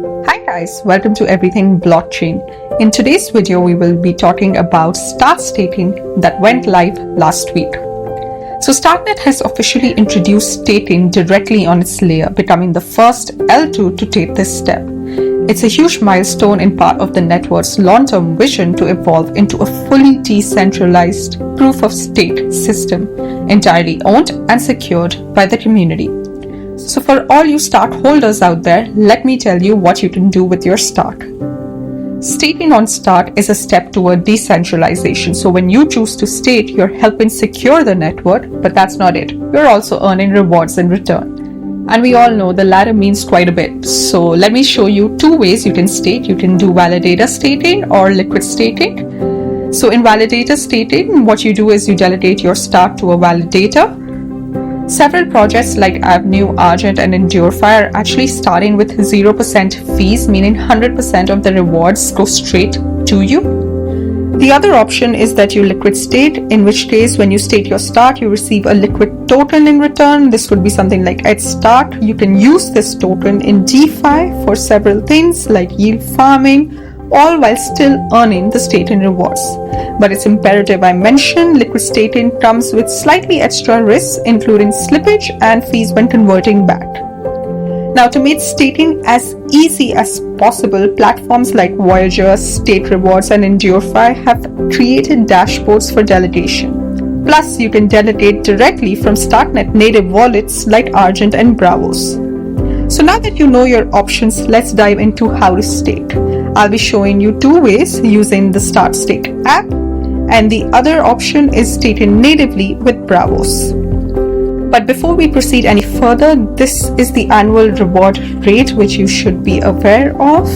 Hi guys, welcome to Everything Blockchain. In today's video, we will be talking about start staking that went live last week. So Starknet has officially introduced staking directly on its layer, becoming the first L2 to take this step. It's a huge milestone in part of the network's long-term vision to evolve into a fully decentralized proof-of-stake system, entirely owned and secured by the community. So for all you Stark holders out there, let me tell you what you can do with your Stark. Staking on Stark is a step toward decentralization. So when you choose to stake, you're helping secure the network, but that's not it. You're also earning rewards in return. And we all know the latter means quite a bit. So let me show you two ways you can stake. You can do Validator staking or liquid staking. So in Validator staking, what you do is you delegate your Stark to a validator. Several projects like Avenue, Argent and Endur.fi are actually starting with 0% fees, meaning 100% of the rewards go straight to you. The other option is that you liquid stake, in which case when you stake your Stark, you receive a liquid token in return. This could be something like xSTRK. You can use this token in DeFi for several things like yield farming, all while still earning the staking rewards. But it's imperative I mention liquid staking comes with slightly extra risks, including slippage and fees when converting back. Now, to make staking as easy as possible, platforms like Voyager, State Rewards and Endur.fi have created dashboards for delegation. Plus, you can delegate directly from Starknet native wallets like Argent and Braavos. So now that you know your options, let's dive into how to stake. I'll be showing you two ways using the Start Stake app, and the other option is staking natively with Braavos. But before we proceed any further, this is the annual reward rate which you should be aware of.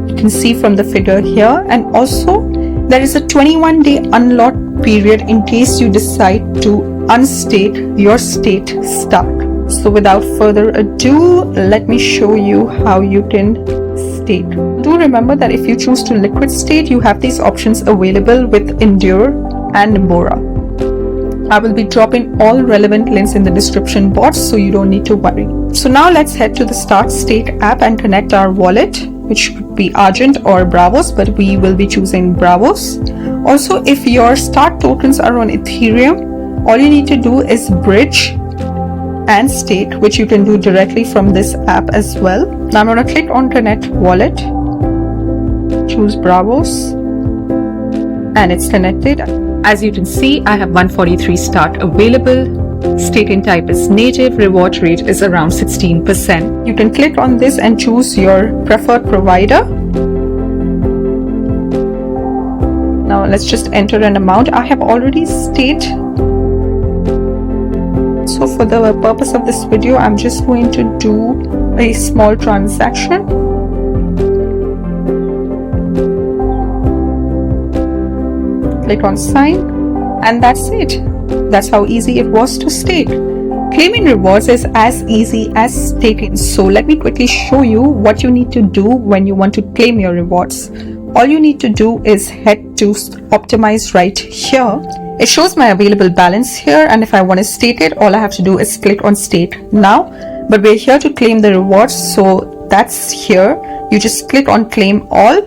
You can see from the figure here, and also there is a 21-day unlock period in case you decide to unstake your staked Stark. So without further ado, let me show you how you can stake. Do remember that if you choose to liquid stake, you have these options available with Endur and Nimbora. I will be dropping all relevant links in the description box, so you don't need to worry. So now let's head to the Start Stake app and connect our wallet, which could be Argent or Braavos, but we will be choosing Braavos. Also, if your Stark tokens are on Ethereum, all you need to do is bridge and stake, which you can do directly from this app as well. Now I'm going to click on Connect Wallet, choose Braavos, and it's connected. As you can see, I have 143 Stark available. Staking type is native, reward rate is around 16%. You can click on this and choose your preferred provider. Now let's just enter an amount. I have already staked. So for the purpose of this video, I'm just going to do a small transaction. Click on sign, and that's it. That's how easy it was to stake. Claiming rewards is as easy as staking. So let me quickly show you what you need to do when you want to claim your rewards. All you need to do is head to Optimize right here. It shows my available balance here, and if I want to stake it, all I have to do is click on stake now. But we're here to claim the rewards, so that's here. You just click on claim all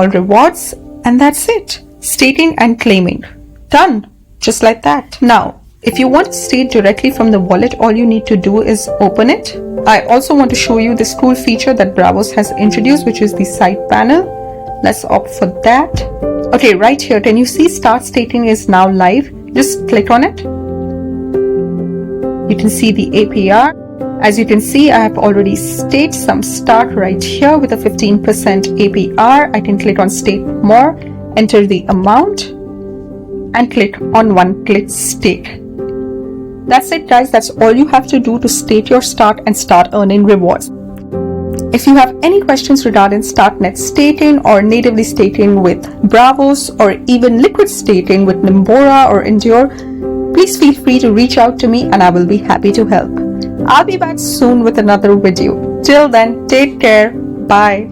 rewards, and that's it. Staking and claiming. Done. Just like that. Now, if you want to stake directly from the wallet, all you need to do is open it. I also want to show you this cool feature that Braavos has introduced, which is the side panel. Let's opt for that. Okay, right here, can you see Start Staking is now live? Just click on it. You can see the APR. As you can see, I have already staked some Stark right here with a 15% APR. I can click on Stake More, enter the amount, and click on one-click stake. That's it, guys. That's all you have to do to stake your Stark and start earning rewards. If you have any questions regarding Starknet staking or natively staking with Braavos or even liquid staking with Nimbora or Endur, please feel free to reach out to me and I will be happy to help. I'll be back soon with another video. Till then, take care. Bye.